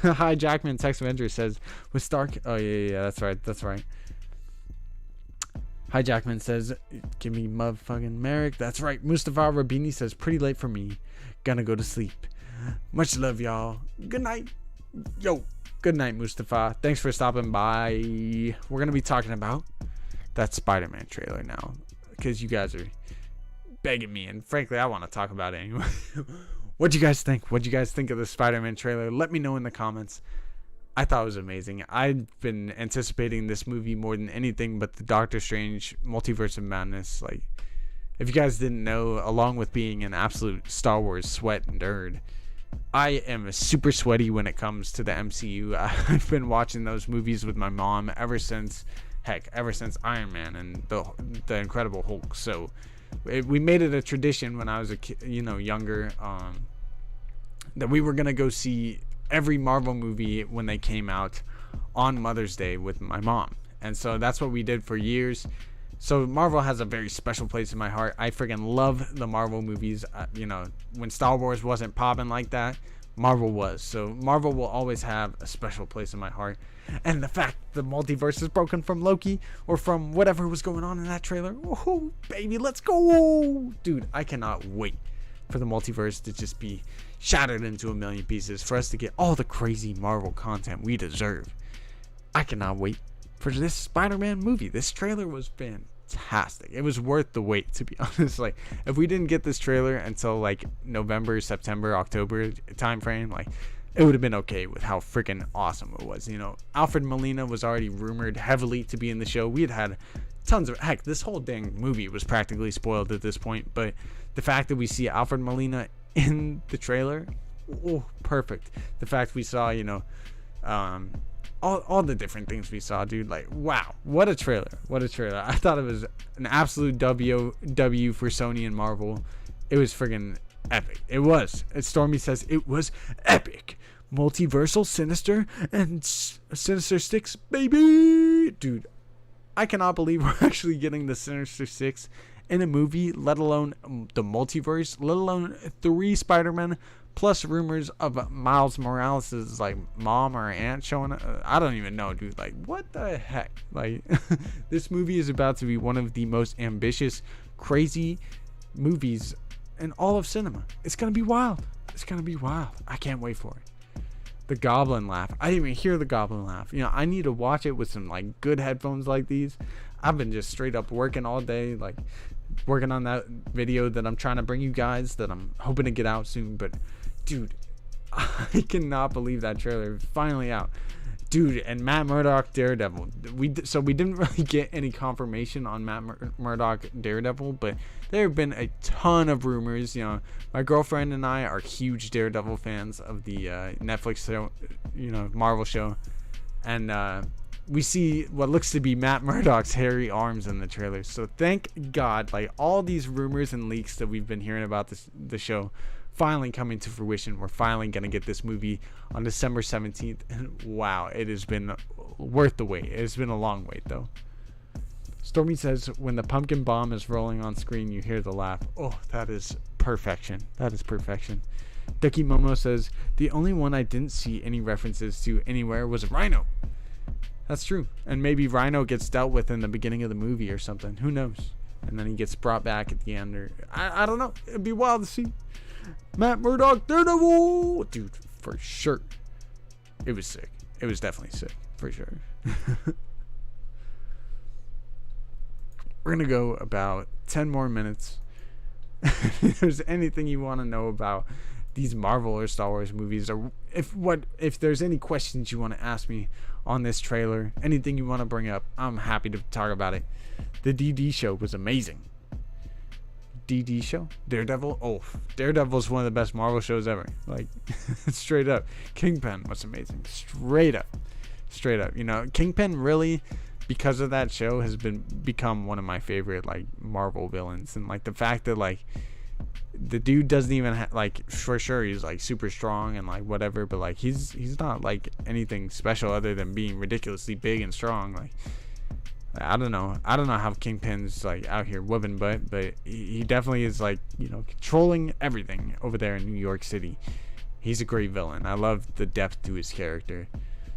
Hi, Jackman Tex Avenger says with Stark. Oh yeah, that's right. Hi, Jackman says, give me motherfucking Merrick. That's right. Mustafa Rabini says, pretty late for me. Gonna go to sleep. Much love, y'all. Good night. Yo, good night, Mustafa. Thanks for stopping by. We're gonna be talking about that Spider-Man trailer now, because you guys are begging me, and frankly I want to talk about it anyway. What'd you guys think of the Spider-Man trailer? Let me know in the comments. I thought it was amazing. I've been anticipating this movie more than anything but the Doctor Strange Multiverse of Madness. Like, if you guys didn't know, along with being an absolute Star Wars sweat nerd, I am super sweaty when it comes to the MCU. I've been watching those movies with my mom ever since Iron Man and the Incredible Hulk. So we made it a tradition when I was younger, that we were gonna go see every Marvel movie when they came out on Mother's Day with my mom, and so that's what we did for years. So Marvel has a very special place in my heart. I freaking love the Marvel movies. When Star Wars wasn't popping like that, Marvel was. So Marvel will always have a special place in my heart. And the fact the multiverse is broken from Loki, or from whatever was going on in that trailer. Oh, baby, let's go. Dude, I cannot wait for the multiverse to just be shattered into a million pieces, for us to get all the crazy Marvel content we deserve. I cannot wait for this Spider-Man movie. This trailer was fantastic. It was worth the wait, to be honest. Like, if we didn't get this trailer until like November, September, October time frame, like, it would have been okay with how freaking awesome it was. You know, Alfred Molina was already rumored heavily to be in the show. We had tons of, heck, this whole dang movie was practically spoiled at this point, but the fact that we see Alfred Molina in the trailer, oh, perfect. The fact we saw, all the different things we saw, dude, like, wow, what a trailer. I thought it was an absolute W for Sony and Marvel. It was friggin' epic. It was. Stormy says it was epic. Multiversal, Sinister, and Sinister Six, baby. Dude, I cannot believe we're actually getting the Sinister Six in a movie, let alone the multiverse, let alone 3 Spider-Men, plus rumors of Miles Morales' like mom or aunt showing up. I don't even know, dude. Like, what the heck? Like, this movie is about to be one of the most ambitious, crazy movies in all of cinema. It's gonna be wild. I can't wait for it. The Goblin laugh. I didn't even hear the Goblin laugh. I need to watch it with some like good headphones like these. I've been just straight up working all day, like working on that video that I'm trying to bring you guys, that I'm hoping to get out soon. But dude, I cannot believe that trailer is finally out. Dude, and Matt Murdock Daredevil. We didn't really get any confirmation on Matt Murdock Daredevil, but there have been a ton of rumors. You know, my girlfriend and I are huge Daredevil fans of the Netflix show, you know, Marvel show, and we see what looks to be Matt Murdock's hairy arms in the trailer. So thank God, like all these rumors and leaks that we've been hearing about the show finally coming to fruition. We're finally gonna get this movie on December 17th, and wow, it has been worth the wait. It's been a long wait though. Stormy says, when the pumpkin bomb is rolling on screen, you hear the laugh. Oh, that is perfection. That is perfection. Ducky Momo says, the only one I didn't see any references to anywhere was Rhino. That's true. And maybe Rhino gets dealt with in the beginning of the movie or something. Who knows? And then he gets brought back at the end, or I don't know. It'd be wild to see. Matt Murdock Daredevil, dude, for sure. It was sick. It was definitely sick, for sure. We're gonna go about 10 more minutes. If there's anything you want to know about these Marvel or Star Wars movies, or if there's any questions you want to ask me on this trailer, anything you want to bring up, I'm happy to talk about it. The DD show was amazing. DD show? Daredevil? Oh, Daredevil is one of the best Marvel shows ever. Like, straight up. Kingpin was amazing. Straight up. You know, Kingpin really, because of that show, has become one of my favorite, like, Marvel villains. And, like, the fact that, like, the dude doesn't even like, for sure he's like super strong and like whatever, but like he's not like anything special other than being ridiculously big and strong. Like, I don't know how Kingpin's like out here whooping butt, but he definitely is, like, you know, controlling everything over there in New York City. He's a great villain. I love the depth to his character.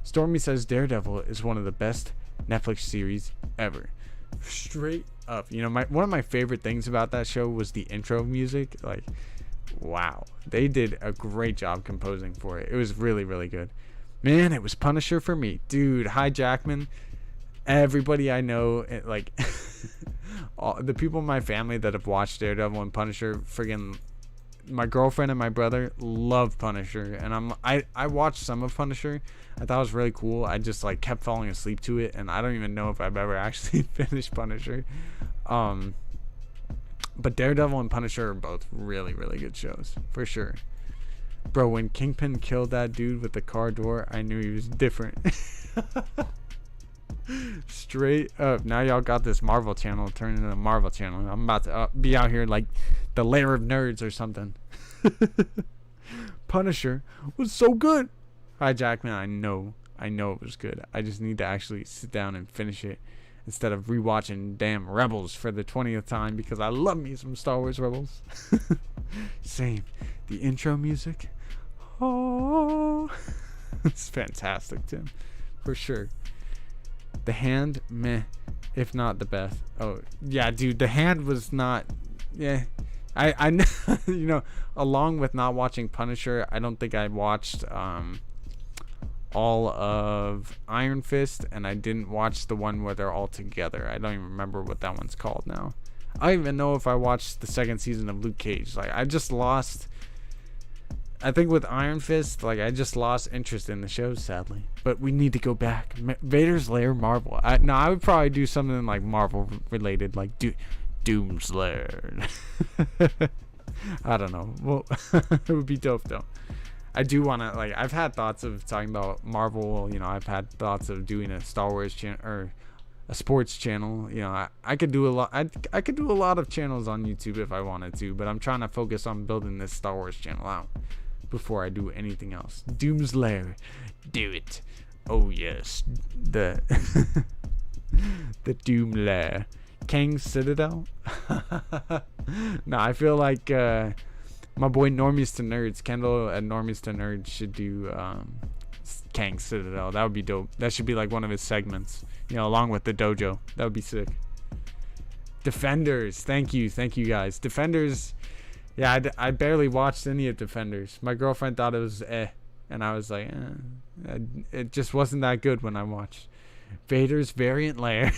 Stormy says Daredevil is one of the best Netflix series ever. Straight up. You know, one of my favorite things about that show was the intro music. Like, wow, they did a great job composing for it. It was really, really good. Man, it was Punisher for me, dude. Hi, Jackman. Everybody I know, like all the people in my family that have watched Daredevil and Punisher, friggin' my girlfriend and my brother love Punisher, and I watched some of Punisher. I thought it was really cool. I just like kept falling asleep to it, and I don't even know if I've ever actually finished Punisher. But Daredevil and Punisher are both really, really good shows, for sure. Bro, when Kingpin killed that dude with the car door, I knew he was different. Straight up. Now y'all got this Marvel channel turned into a Marvel channel. I'm about to be out here like the lair of nerds or something. Punisher was so good. Hi, Jackman. I know it was good. I just need to actually sit down and finish it instead of rewatching damn Rebels for the 20th time, because I love me some Star Wars Rebels. Same. The intro music. Oh, it's fantastic, Tim. For sure. The Hand, meh, if not the best. Oh, yeah, dude, The Hand was not, yeah. I you know, along with not watching Punisher, I don't think I watched all of Iron Fist, and I didn't watch the one where they're all together. I don't even remember what that one's called now. I don't even know if I watched the second season of Luke Cage. Like, I just lost, I think with Iron Fist, like, I just lost interest in the show, sadly. But we need to go back. Vader's Lair, Marvel. I would probably do something like Marvel related, like Doom's Lair. I don't know. Well, it would be dope though. I do want to, like, I've had thoughts of talking about Marvel. You know, I've had thoughts of doing a Star Wars channel or a sports channel. You know, I could do a lot. I could do a lot of channels on YouTube if I wanted to, but I'm trying to focus on building this Star Wars channel out before I do anything else. Doom's Lair, do it. Oh yes, the the Doom Lair. Kang's Citadel. No, I feel like my boy Normies to Nerds, Kendall at Normies to Nerds, should do Kang's Citadel. That would be dope. That should be like one of his segments, you know, along with the dojo. That would be sick. Defenders. Thank you guys. Defenders. Yeah, I barely watched any of Defenders. My girlfriend thought it was and I was like, it just wasn't that good when I watched. Vader's Variant Lair.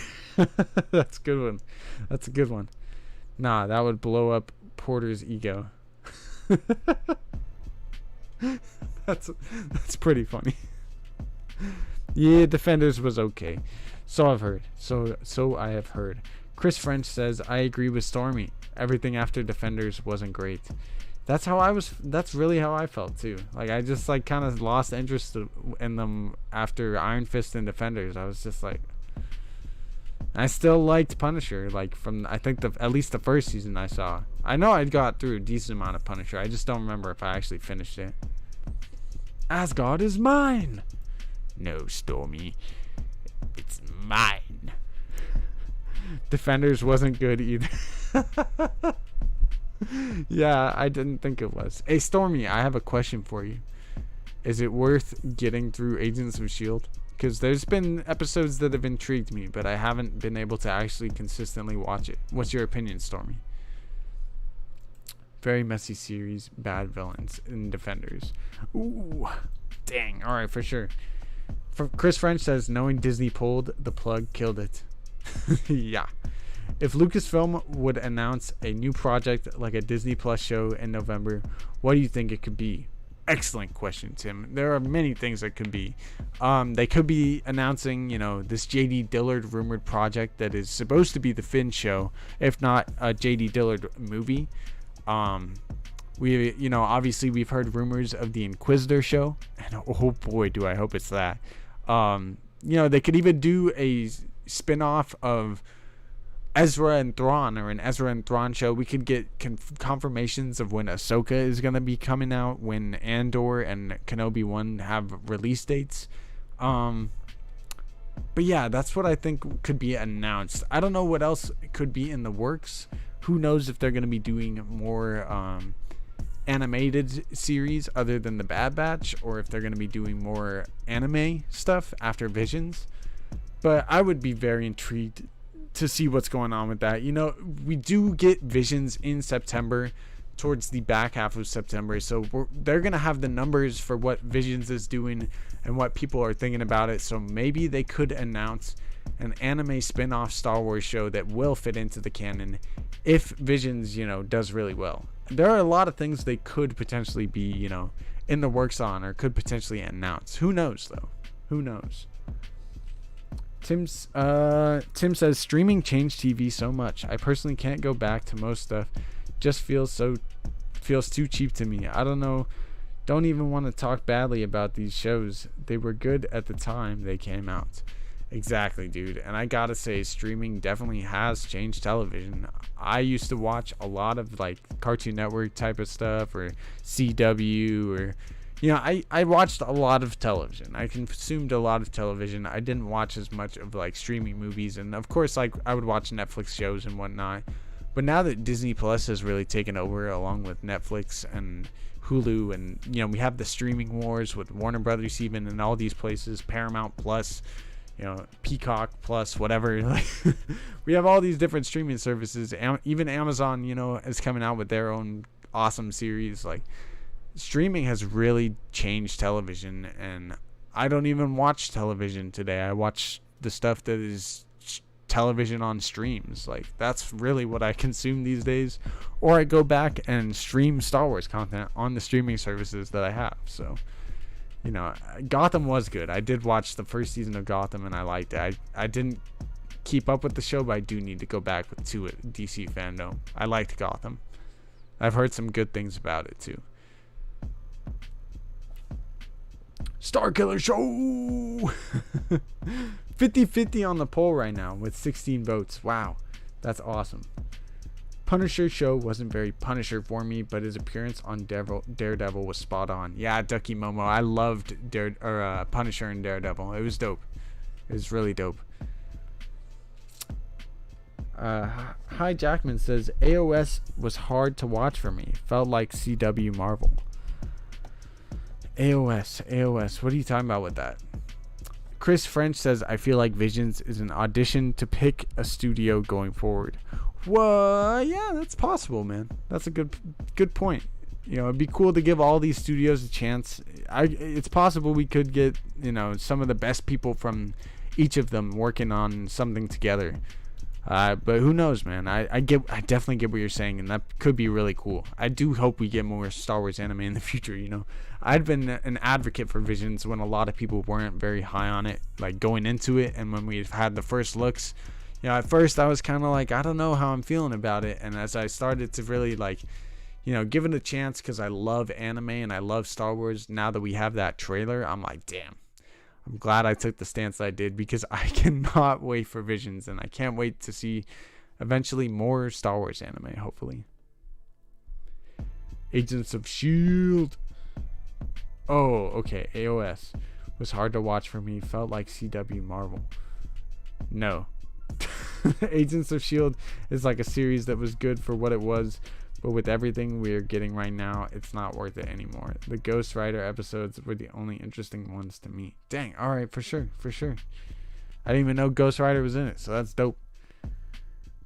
That's a good one. That's a good one. Nah, that would blow up Porter's ego. That's pretty funny. Yeah, Defenders was okay. So I've heard. So I have heard. Chris French says, I agree with Stormy. Everything after Defenders wasn't great. That's really how I felt too. Like, I just like kind of lost interest in them after Iron Fist and Defenders. I was just like, I still liked Punisher, like from I think at least the first season I saw. I know I got through a decent amount of Punisher. I just don't remember if I actually finished it. Asgard is mine. No, Stormy, it's mine. Defenders wasn't good either. Yeah, I didn't think it was. Hey, Stormy, I have a question for you. Is it worth getting through Agents of S.H.I.E.L.D.? Because there's been episodes that have intrigued me, but I haven't been able to actually consistently watch it. What's your opinion, Stormy? Very messy series, bad villains, and Defenders. Ooh, dang. All right, for sure. Chris French says, knowing Disney pulled the plug killed it. Yeah. If Lucasfilm would announce a new project like a Disney Plus show in November, what do you think it could be? Excellent question, Tim. There are many things that could be. They could be announcing, this J.D. Dillard rumored project that is supposed to be the Finn show, if not a J.D. Dillard movie. Obviously we've heard rumors of the Inquisitor show, and oh boy, do I hope it's that. They could even do a spin-off of Ezra and Thrawn, or an Ezra and Thrawn show. We could get confirmations of when Ahsoka is going to be coming out, when Andor and Kenobi 1 have release dates. But yeah, that's what I think could be announced. I don't know what else could be in the works. Who knows if they're going to be doing more animated series other than the Bad Batch, or if they're going to be doing more anime stuff after Visions. But I would be very intrigued to see what's going on with that. We do get Visions in September, towards the back half of September, so they're gonna have the numbers for what Visions is doing and what people are thinking about it. So maybe they could announce an anime spin-off Star Wars show that will fit into the canon if Visions does really well. There are a lot of things they could potentially be in the works on, or could potentially announce. Who knows though? Who knows? Tim says, streaming changed TV so much. I personally can't go back to most stuff. Just feels too cheap to me. I don't know. Don't even want to talk badly about these shows. They were good at the time they came out. Exactly, dude. And I gotta say, streaming definitely has changed television. I used to watch a lot of like Cartoon Network type of stuff, or CW, or I watched a lot of television. I consumed a lot of television. I didn't watch as much of like streaming movies, and of course like I would watch Netflix shows and whatnot. But now that Disney Plus has really taken over, along with Netflix and Hulu, and we have the streaming wars with Warner Brothers even, and all these places, Paramount Plus, Peacock Plus, whatever. We have all these different streaming services. Even Amazon is coming out with their own awesome series. Like, streaming has really changed television, and I don't even watch television today. I watch the stuff that is television on streams. Like, that's really what I consume these days. Or I go back and stream Star Wars content on the streaming services that I have. So, Gotham was good. I did watch the first season of Gotham, and I liked it. I didn't keep up with the show, but I do need to go back to it. DC fandom. I liked Gotham. I've heard some good things about it too. Star Killer Show. 50-50 on the poll right now with 16 votes. Wow, that's awesome. Punisher show wasn't very Punisher for me, but his appearance on Daredevil was spot on. Yeah, Ducky Momo, I loved Punisher and Daredevil. It was dope. It was really dope. Hi Jackman says, AOS was hard to watch for me. Felt like CW Marvel. AOS, what are you talking about with that? Chris French says, I feel like Visions is an audition to pick a studio going forward. Well, yeah, that's possible, man. That's a good point. It'd be cool to give all these studios a chance. It's possible we could get, some of the best people from each of them working on something together. But who knows, man? I definitely get what you're saying, and that could be really cool. I do hope we get more Star Wars anime in the future. I'd been an advocate for Visions when a lot of people weren't very high on it, like going into it, and when we've had the first looks. At first I was kind of like, I don't know how I'm feeling about it, and as I started to really give it a chance, because I love anime and I love Star Wars. Now that we have that trailer, I'm like, damn. I'm glad I took the stance I did, because I cannot wait for Visions, and I can't wait to see eventually more Star Wars anime, hopefully. Agents of S.H.I.E.L.D. Oh, okay. AOS was hard to watch for me. Felt like CW Marvel. No. Agents of S.H.I.E.L.D. is like a series that was good for what it was, but with everything we're getting right now, it's not worth it anymore. The Ghost Rider episodes were the only interesting ones to me. Dang, alright, for sure. I didn't even know Ghost Rider was in it, so that's dope.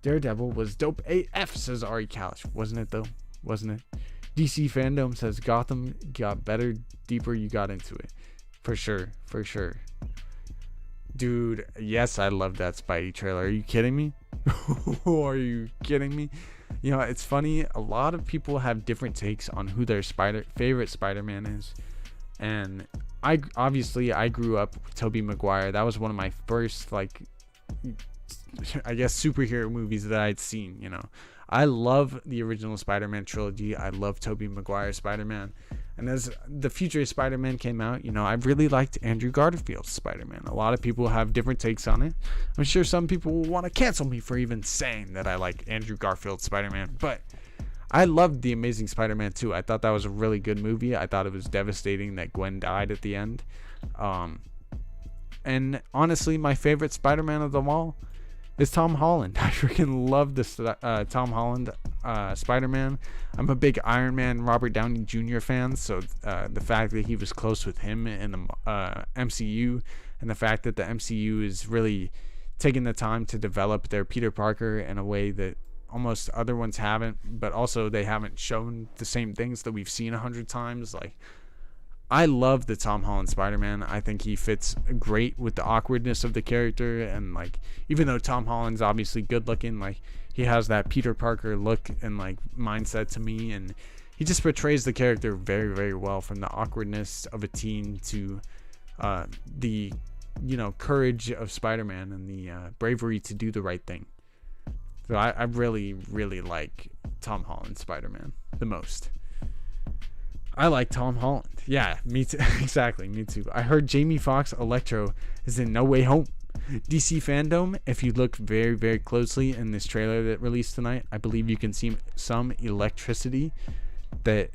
Daredevil was dope AF, says Ari Kalish. Wasn't it, though? Wasn't it? DC Fandom says Gotham got better, deeper you got into it. For sure. Dude, yes, I love that Spidey trailer. Are you kidding me? Are you kidding me? It's funny. A lot of people have different takes on who their favorite Spider-Man is. And I grew up with Tobey Maguire. That was one of my first, superhero movies that I'd seen, I love the original Spider-Man trilogy. I love Tobey Maguire's Spider-Man. And as the future Spider-Man came out, I really liked Andrew Garfield's Spider-Man. A lot of people have different takes on it. I'm sure some people will want to cancel me for even saying that I like Andrew Garfield's Spider-Man. But I loved The Amazing Spider-Man 2. I thought that was a really good movie. I thought it was devastating that Gwen died at the end. And honestly, my favorite Spider-Man of them all is Tom Holland. I freaking love this Tom Holland Spider-Man. I'm a big Iron Man Robert Downey Jr. fan, so the fact that he was close with him in the MCU, and the fact that the MCU is really taking the time to develop their Peter Parker in a way that almost other ones haven't, but also they haven't shown the same things that we've seen 100 times. I love the Tom Holland Spider-Man. I think he fits great with the awkwardness of the character, and even though Tom Holland's obviously good looking, he has that Peter Parker look and mindset to me, and he just portrays the character very, very well, from the awkwardness of a teen to the courage of Spider-Man and the bravery to do the right thing. So I really, really like Tom Holland Spider-Man the most. I like Tom Holland. Yeah, me too. Exactly, me too. I heard Jamie Foxx Electro is in No Way Home. DC Fandom, if you look very, very closely in this trailer that released tonight, I believe you can see some electricity that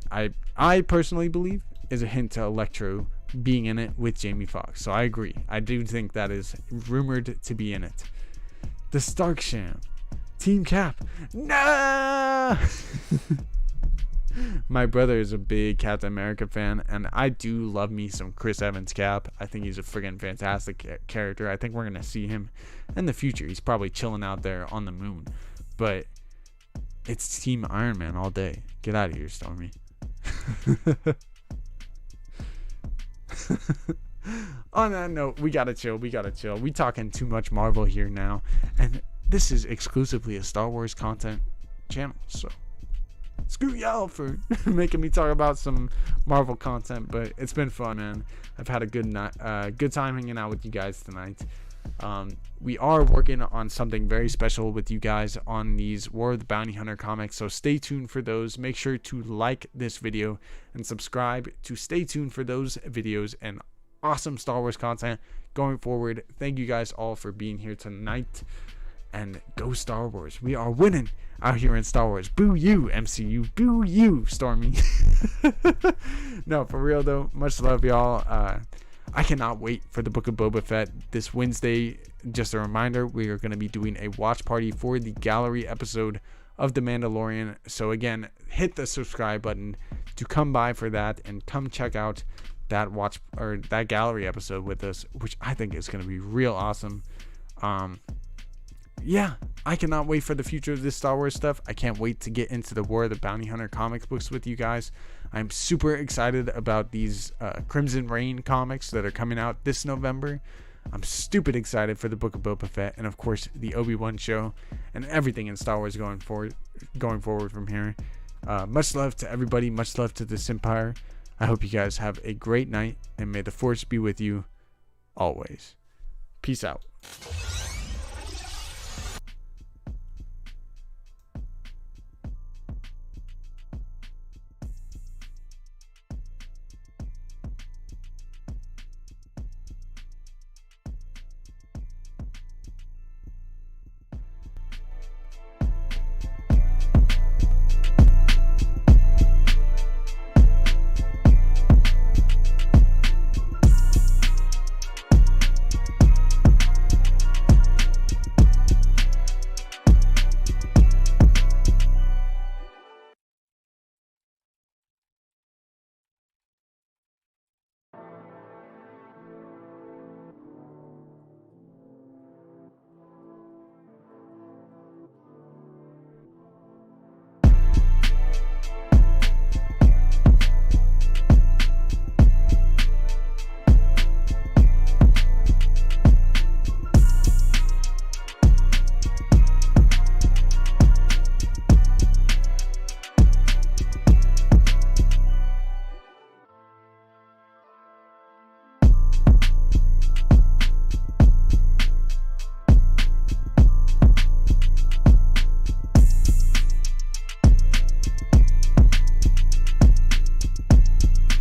I personally believe is a hint to Electro being in it with Jamie Foxx. So I agree. I do think that is rumored to be in it. The Stark Sham. Team Cap. No! My brother is a big Captain America fan, and I do love me some Chris Evans Cap. I think he's a friggin' fantastic character. I think we're going to see him in the future. He's probably chilling out there on the moon. But it's Team Iron Man all day. Get out of here, Stormy. On that note, we gotta chill. We talking too much Marvel here now. And this is exclusively a Star Wars content channel, so screw y'all for making me talk about some Marvel content, but it's been fun, man. I've had a good time hanging out with you guys tonight. We are working on something very special with you guys on these War of the Bounty Hunter comics, so stay tuned for those. Make sure to like this video and subscribe to stay tuned for those videos and awesome Star Wars content going forward. Thank you guys all for being here tonight. And go Star Wars. We are winning out here in Star Wars. Boo you, MCU. Boo you, Stormy. No, for real though. Much love, y'all. I cannot wait for the Book of Boba Fett this Wednesday. Just a reminder, we are going to be doing a watch party for the gallery episode of The Mandalorian. So again, hit the subscribe button to come by for that and come check out that gallery episode with us, which I think is going to be real awesome. Yeah, I cannot wait for the future of this Star Wars stuff. I can't wait to get into the War of the Bounty Hunter comic books with you guys. I'm super excited about these Crimson Reign comics that are coming out this November. I'm stupid excited for the Book of Boba Fett, and of course the Obi-Wan show, and everything in Star Wars going forward from here. Much love to everybody. Much love to this empire. I hope you guys have a great night, and may the Force be with you always. Peace out.